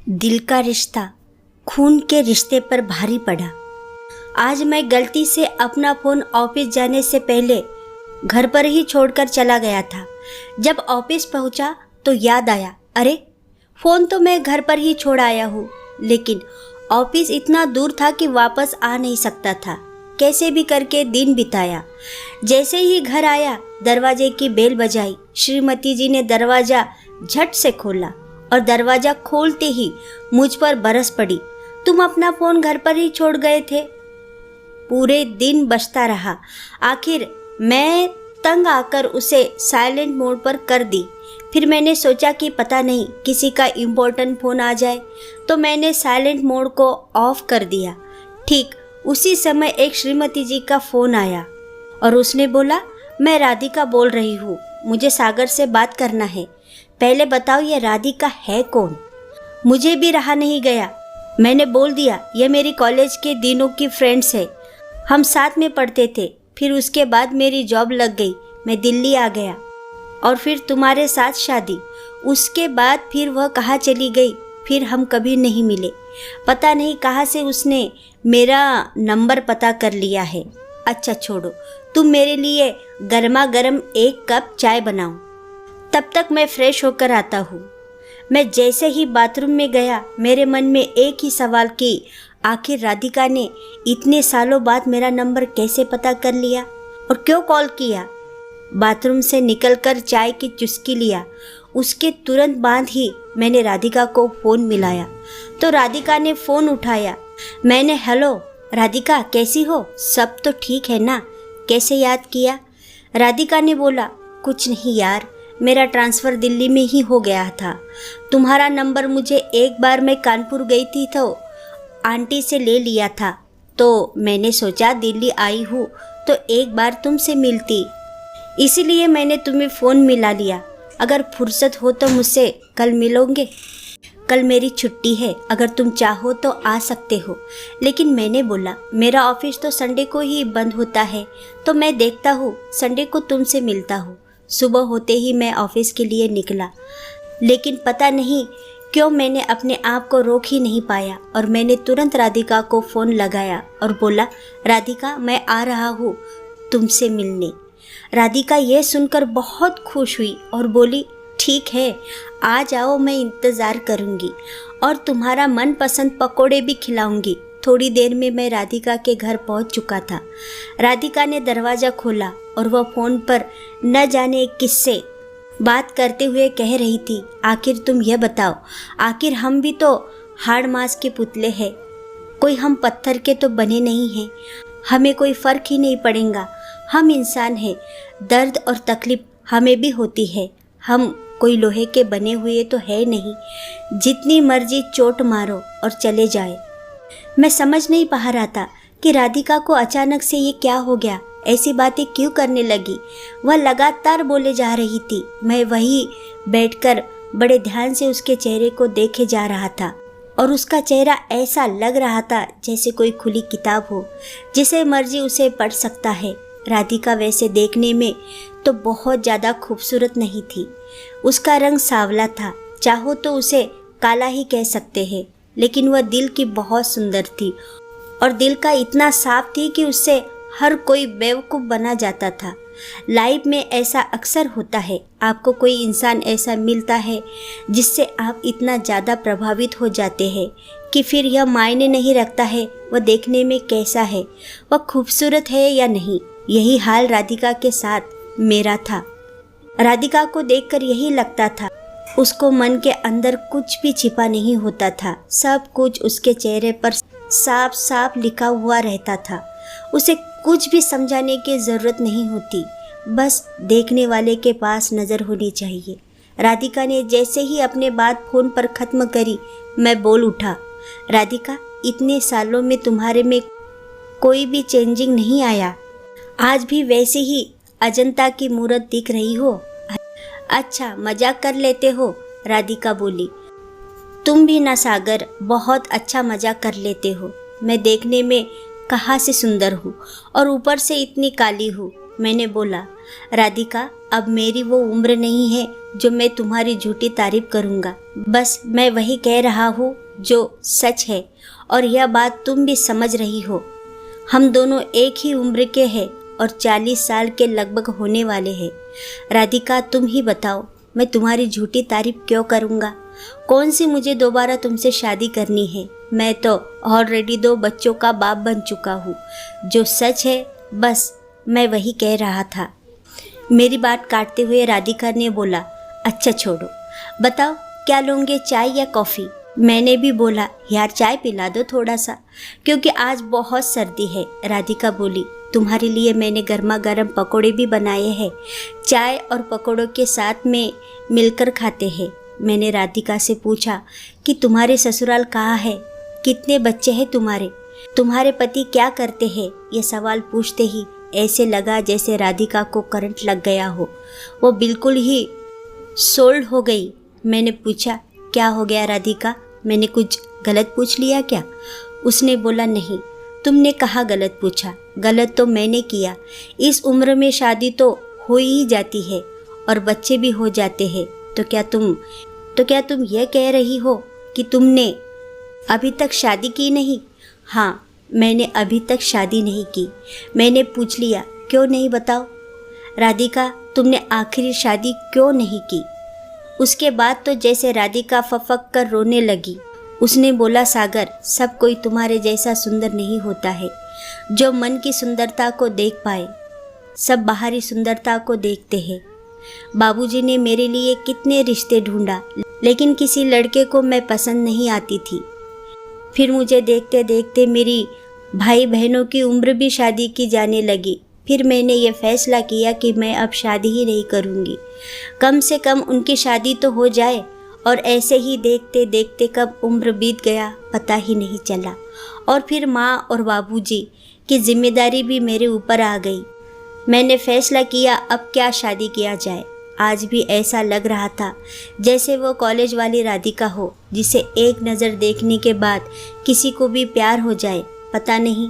दिल का रिश्ता खून के रिश्ते पर भारी पड़ा। आज मैं गलती से अपना फ़ोन ऑफिस जाने से पहले घर पर ही छोड़कर चला गया था। जब ऑफिस पहुंचा तो याद आया, अरे फ़ोन तो मैं घर पर ही छोड़ आया हूँ, लेकिन ऑफिस इतना दूर था कि वापस आ नहीं सकता था। कैसे भी करके दिन बिताया। जैसे ही घर आया, दरवाजे की बेल बजाई। श्रीमती जी ने दरवाज़ा झट से खोला और दरवाज़ा खोलते ही मुझ पर बरस पड़ी, तुम अपना फ़ोन घर पर ही छोड़ गए थे। पूरे दिन बजता रहा। आखिर मैं तंग आकर उसे साइलेंट मोड पर कर दी। फिर मैंने सोचा कि पता नहीं किसी का इम्पोर्टेंट फ़ोन आ जाए, तो मैंने साइलेंट मोड को ऑफ कर दिया। ठीक उसी समय एक श्रीमती जी का फ़ोन आया और उसने बोला, मैं राधिका बोल रही हूँ, मुझे सागर से बात करना है। पहले बताओ ये राधिका है कौन? मुझे भी रहा नहीं गया। मैंने बोल दिया, ये मेरी कॉलेज के दिनों की फ्रेंड्स है, हम साथ में पढ़ते थे। फिर उसके बाद मेरी जॉब लग गई, मैं दिल्ली आ गया और फिर तुम्हारे साथ शादी। उसके बाद फिर वह कहाँ चली गई, फिर हम कभी नहीं मिले। पता नहीं कहाँ से उसने मेरा नंबर पता कर लिया है। अच्छा छोड़ो, तुम मेरे लिए गर्मा गर्म एक कप चाय बनाओ, तब तक मैं फ्रेश होकर आता हूँ। मैं जैसे ही बाथरूम में गया, मेरे मन में एक ही सवाल कि आखिर राधिका ने इतने सालों बाद मेरा नंबर कैसे पता कर लिया और क्यों कॉल किया। बाथरूम से निकलकर चाय की चुस्की लिया। उसके तुरंत बाद ही मैंने राधिका को फ़ोन मिलाया तो राधिका ने फ़ोन उठाया। मैंने, हेलो राधिका, कैसी हो? सब तो ठीक है ना? कैसे याद किया? राधिका ने बोला, कुछ नहीं यार, मेरा ट्रांसफ़र दिल्ली में ही हो गया था। तुम्हारा नंबर मुझे एक बार मैं कानपुर गई थी तो आंटी से ले लिया था, तो मैंने सोचा दिल्ली आई हूँ तो एक बार तुमसे मिलती, इसीलिए मैंने तुम्हें फ़ोन मिला लिया। अगर फुर्सत हो तो मुझसे कल मिलोगे? कल मेरी छुट्टी है, अगर तुम चाहो तो आ सकते हो। लेकिन मैंने बोला, मेरा ऑफिस तो संडे को ही बंद होता है, तो मैं देखता हूँ संडे को तुमसे मिलता हूँ। सुबह होते ही मैं ऑफिस के लिए निकला, लेकिन पता नहीं क्यों मैंने अपने आप को रोक ही नहीं पाया और मैंने तुरंत राधिका को फ़ोन लगाया और बोला, राधिका मैं आ रहा हूँ तुमसे मिलने। राधिका यह सुनकर बहुत खुश हुई और बोली, ठीक है, आ जाओ, मैं इंतज़ार करूँगी और तुम्हारा मनपसंद पकोड़े भी खिलाऊंगी। थोड़ी देर में मैं राधिका के घर पहुँच चुका था। राधिका ने दरवाज़ा खोला और वह फ़ोन पर न जाने किससे बात करते हुए कह रही थी, आखिर तुम यह बताओ, आखिर हम भी तो हाड़ मांस के पुतले हैं, कोई हम पत्थर के तो बने नहीं हैं, हमें कोई फ़र्क ही नहीं पड़ेगा। हम इंसान हैं, दर्द और तकलीफ़ हमें भी होती है, हम कोई लोहे के बने हुए तो है नहीं, जितनी मर्जी चोट मारो और चले जाए। मैं समझ नहीं पा रहा था कि राधिका को अचानक से ये क्या हो गया, ऐसी बातें क्यों करने लगी। वह लगातार बोले जा रही थी। मैं वहीं बैठकर बड़े ध्यान से उसके चेहरे को देखे जा रहा था और उसका चेहरा ऐसा लग रहा था जैसे कोई खुली किताब हो, जिसे मर्जी उसे पढ़ सकता है। राधिका वैसे देखने में तो बहुत ज़्यादा खूबसूरत नहीं थी। उसका रंग सांवला था, चाहो तो उसे काला ही कह सकते हैं, लेकिन वह दिल की बहुत सुंदर थी और दिल का इतना साफ थी कि उससे हर कोई बेवकूफ़ बना जाता था। लाइफ में ऐसा अक्सर होता है, आपको कोई इंसान ऐसा मिलता है जिससे आप इतना ज़्यादा प्रभावित हो जाते हैं कि फिर यह मायने नहीं रखता है वह देखने में कैसा है, वह खूबसूरत है या नहीं। यही हाल राधिका के साथ मेरा था। राधिका को देखकर यही लगता था, उसको मन के अंदर कुछ भी छिपा नहीं होता था, सब कुछ उसके चेहरे पर साफ साफ लिखा हुआ रहता था। उसे कुछ भी समझाने की ज़रूरत नहीं होती, बस देखने वाले के पास नज़र होनी चाहिए। राधिका ने जैसे ही अपने बात फ़ोन पर ख़त्म करी, मैं बोल उठा, राधिका इतने सालों में तुम्हारे में कोई भी चेंजिंग नहीं आया, आज भी वैसे ही अजंता की मूरत दिख रही हो। अच्छा मजाक कर लेते हो, राधिका बोली। तुम भी ना सागर, बहुत अच्छा मजाक कर लेते हो। मैं देखने में कहाँ से सुंदर हूँ और ऊपर से इतनी काली हूँ। मैंने बोला, राधिका अब मेरी वो उम्र नहीं है जो मैं तुम्हारी झूठी तारीफ करूँगा। बस मैं वही कह रहा हूँ जो सच है, और यह बात तुम भी समझ रही हो। हम दोनों एक ही उम्र के हैं और 40 साल के लगभग होने वाले हैं। राधिका, तुम ही बताओ, मैं तुम्हारी झूठी तारीफ क्यों करूँगा? कौन सी मुझे दोबारा तुमसे शादी करनी है? मैं तो ऑलरेडी 2 बच्चों का बाप बन चुका हूँ। जो सच है बस मैं वही कह रहा था। मेरी बात काटते हुए राधिका ने बोला, अच्छा छोड़ो, बताओ क्या लोगे, चाय या कॉफ़ी? मैंने भी बोला, यार चाय पिला दो थोड़ा सा, क्योंकि आज बहुत सर्दी है। राधिका बोली, तुम्हारे लिए मैंने गर्मा गर्म पकोड़े भी बनाए हैं, चाय और पकोड़ों के साथ में मिलकर खाते हैं। मैंने राधिका से पूछा कि तुम्हारे ससुराल कहाँ है, कितने बच्चे हैं तुम्हारे पति क्या करते हैं? ये सवाल पूछते ही ऐसे लगा जैसे राधिका को करंट लग गया हो। वो बिल्कुल ही सोल्ड हो गई। मैंने पूछा, क्या हो गया राधिका, मैंने कुछ गलत पूछ लिया क्या? उसने बोला, नहीं, तुमने कहाँ गलत पूछा, गलत तो मैंने किया। इस उम्र में शादी तो हो ही जाती है और बच्चे भी हो जाते हैं। तो क्या तुम ये कह रही हो कि तुमने अभी तक शादी की नहीं? हाँ, मैंने अभी तक शादी नहीं की। मैंने पूछ लिया, क्यों नहीं, बताओ। राधिका, तुमने आखिरी शादी क्यों नहीं की? उसके बाद तो जैसे राधिका फफक कर रोने लगी। उसने बोला, सागर, सब कोई तुम्हारे जैसा सुंदर नहीं होता है जो मन की सुंदरता को देख पाए। सब बाहरी सुंदरता को देखते हैं। बाबूजी ने मेरे लिए कितने रिश्ते ढूंढा, लेकिन किसी लड़के को मैं पसंद नहीं आती थी। फिर मुझे देखते देखते मेरी भाई बहनों की उम्र भी शादी की जाने लगी। फिर मैंने ये फैसला किया कि मैं अब शादी ही नहीं करूँगी। कम से कम उनकी शादी तो हो जाए। और ऐसे ही देखते देखते कब उम्र बीत गया पता ही नहीं चला। और फिर माँ और बाबूजी की जिम्मेदारी भी मेरे ऊपर आ गई। मैंने फैसला किया अब क्या शादी किया जाए। आज भी ऐसा लग रहा था जैसे वो कॉलेज वाली राधिका हो, जिसे एक नज़र देखने के बाद किसी को भी प्यार हो जाए। पता नहीं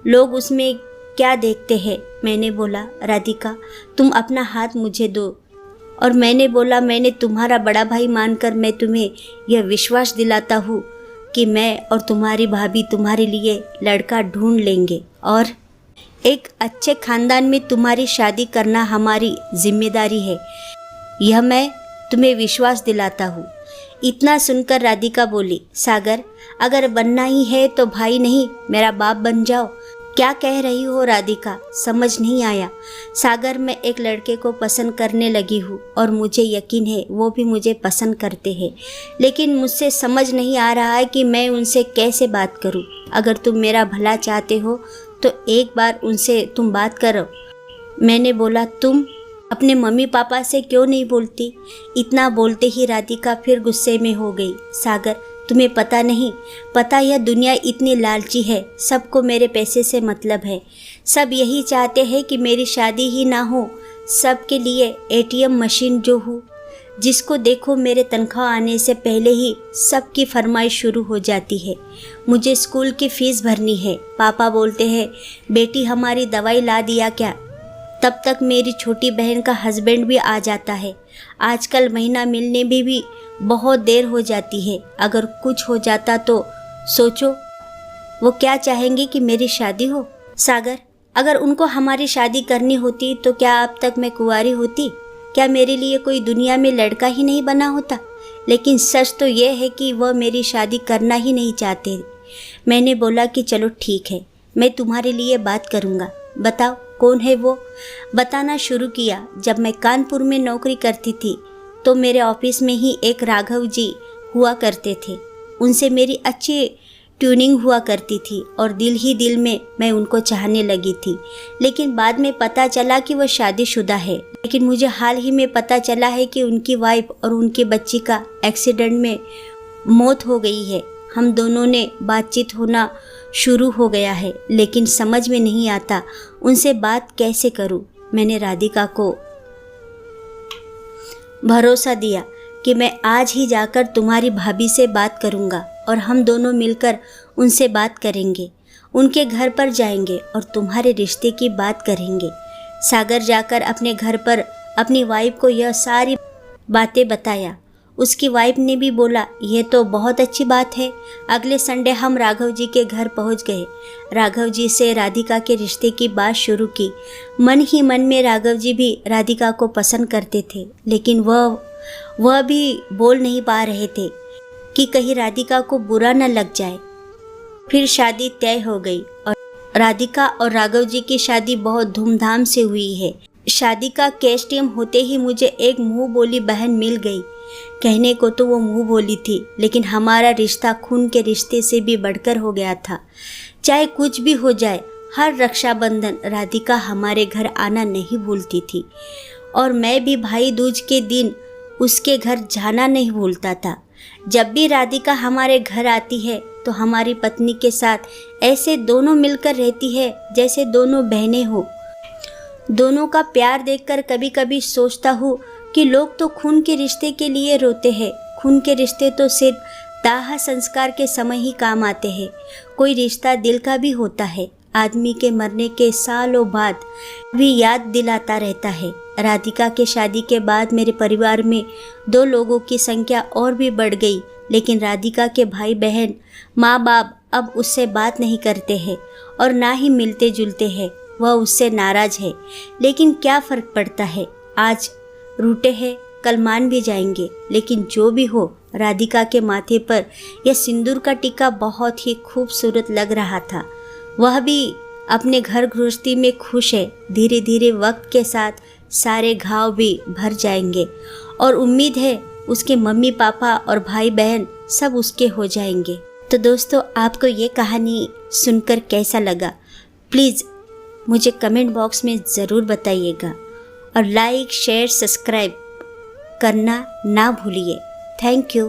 लोग उसमें क्या देखते हैं। मैंने बोला, राधिका, तुम अपना हाथ मुझे दो। और मैंने बोला, मैंने तुम्हारा बड़ा भाई मानकर मैं तुम्हें यह विश्वास दिलाता हूँ कि मैं और तुम्हारी भाभी तुम्हारे लिए लड़का ढूंढ लेंगे और एक अच्छे खानदान में तुम्हारी शादी करना हमारी जिम्मेदारी है। यह मैं तुम्हें विश्वास दिलाता हूँ। इतना सुनकर राधिका बोली, सागर, अगर बनना ही है तो भाई नहीं मेरा बाप बन जाओ। क्या कह रही हो राधिका, समझ नहीं आया। सागर, मैं एक लड़के को पसंद करने लगी हूँ और मुझे यकीन है वो भी मुझे पसंद करते हैं, लेकिन मुझसे समझ नहीं आ रहा है कि मैं उनसे कैसे बात करूँ। अगर तुम मेरा भला चाहते हो तो एक बार उनसे तुम बात करो। मैंने बोला, तुम अपने मम्मी पापा से क्यों नहीं बोलती? इतना बोलते ही राधिका फिर गुस्से में हो गई। सागर, तुम्हें पता नहीं, पता यह दुनिया इतनी लालची है। सबको मेरे पैसे से मतलब है। सब यही चाहते हैं कि मेरी शादी ही ना हो। सबके लिए ATM मशीन जो हूँ, जिसको देखो मेरे तनख्वाह आने से पहले ही सबकी फरमाइश शुरू हो जाती है। मुझे स्कूल की फ़ीस भरनी है। पापा बोलते हैं, बेटी हमारी दवाई ला दिया क्या? तब तक मेरी छोटी बहन का हस्बैंड भी आ जाता है। आजकल महीना मिलने में भी बहुत देर हो जाती है। अगर कुछ हो जाता तो सोचो वो क्या चाहेंगे कि मेरी शादी हो। सागर, अगर उनको हमारी शादी करनी होती तो क्या अब तक मैं कुंवारी होती? क्या मेरे लिए कोई दुनिया में लड़का ही नहीं बना होता? लेकिन सच तो ये है कि वह मेरी शादी करना ही नहीं चाहते। मैंने बोला कि चलो ठीक है, मैं तुम्हारे लिए बात करूँगा। बताओ कौन है वो? बताना शुरू किया। जब मैं कानपुर में नौकरी करती थी तो मेरे ऑफिस में ही एक राघव जी हुआ करते थे। उनसे मेरी अच्छी ट्यूनिंग हुआ करती थी और दिल ही दिल में मैं उनको चाहने लगी थी। लेकिन बाद में पता चला कि वह शादीशुदा है। लेकिन मुझे हाल ही में पता चला है कि उनकी वाइफ और उनकी बच्ची का एक्सीडेंट में मौत हो गई है। हम दोनों ने बातचीत होना शुरू हो गया है, लेकिन समझ में नहीं आता उनसे बात कैसे करूं। मैंने राधिका को भरोसा दिया कि मैं आज ही जाकर तुम्हारी भाभी से बात करूंगा और हम दोनों मिलकर उनसे बात करेंगे। उनके घर पर जाएंगे और तुम्हारे रिश्ते की बात करेंगे। सागर जाकर अपने घर पर अपनी वाइफ को यह सारी बातें बताया। उसकी वाइफ ने भी बोला, यह तो बहुत अच्छी बात है। अगले संडे हम राघव जी के घर पहुंच गए। राघव जी से राधिका के रिश्ते की बात शुरू की। मन ही मन में राघव जी भी राधिका को पसंद करते थे, लेकिन वह भी बोल नहीं पा रहे थे कि कहीं राधिका को बुरा न लग जाए। फिर शादी तय हो गई और राधिका और राघव जी की शादी बहुत धूमधाम से हुई है। शादी का कैश टेम होते ही मुझे एक मुंह बोली बहन मिल गई। कहने को तो वो मुंह बोली थी, लेकिन हमारा रिश्ता खून के रिश्ते से भी बढ़कर हो गया था। चाहे कुछ भी हो जाए, हर रक्षाबंधन राधिका हमारे घर आना नहीं भूलती थी और मैं भी भाई दूज के दिन उसके घर जाना नहीं भूलता था। जब भी राधिका हमारे घर आती है तो हमारी पत्नी के साथ ऐसे दोनों मिलकर रहती है जैसे दोनों बहनें हो। दोनों का प्यार देखकर कभी कभी सोचता हूँ कि लोग तो खून के रिश्ते के लिए रोते हैं। खून के रिश्ते तो सिर्फ दाह संस्कार के समय ही काम आते हैं। कोई रिश्ता दिल का भी होता है, आदमी के मरने के सालों बाद भी याद दिलाता रहता है। राधिका के शादी के बाद मेरे परिवार में 2 लोगों की संख्या और भी बढ़ गई, लेकिन राधिका के भाई बहन माँ बाप अब उससे बात नहीं करते हैं और ना ही मिलते जुलते हैं। वह उससे नाराज है, लेकिन क्या फ़र्क पड़ता है। आज रूठे हैं, कल मान भी जाएंगे, लेकिन जो भी हो, राधिका के माथे पर यह सिंदूर का टीका बहुत ही खूबसूरत लग रहा था। वह भी अपने घर गृहस्थी में खुश है। धीरे धीरे वक्त के साथ सारे घाव भी भर जाएंगे और उम्मीद है उसके मम्मी पापा और भाई बहन सब उसके हो जाएंगे। तो दोस्तों, आपको ये कहानी सुनकर कैसा लगा, प्लीज़ मुझे कमेंट बॉक्स में ज़रूर बताइएगा और लाइक शेयर सब्सक्राइब करना ना भूलिए। Thank you.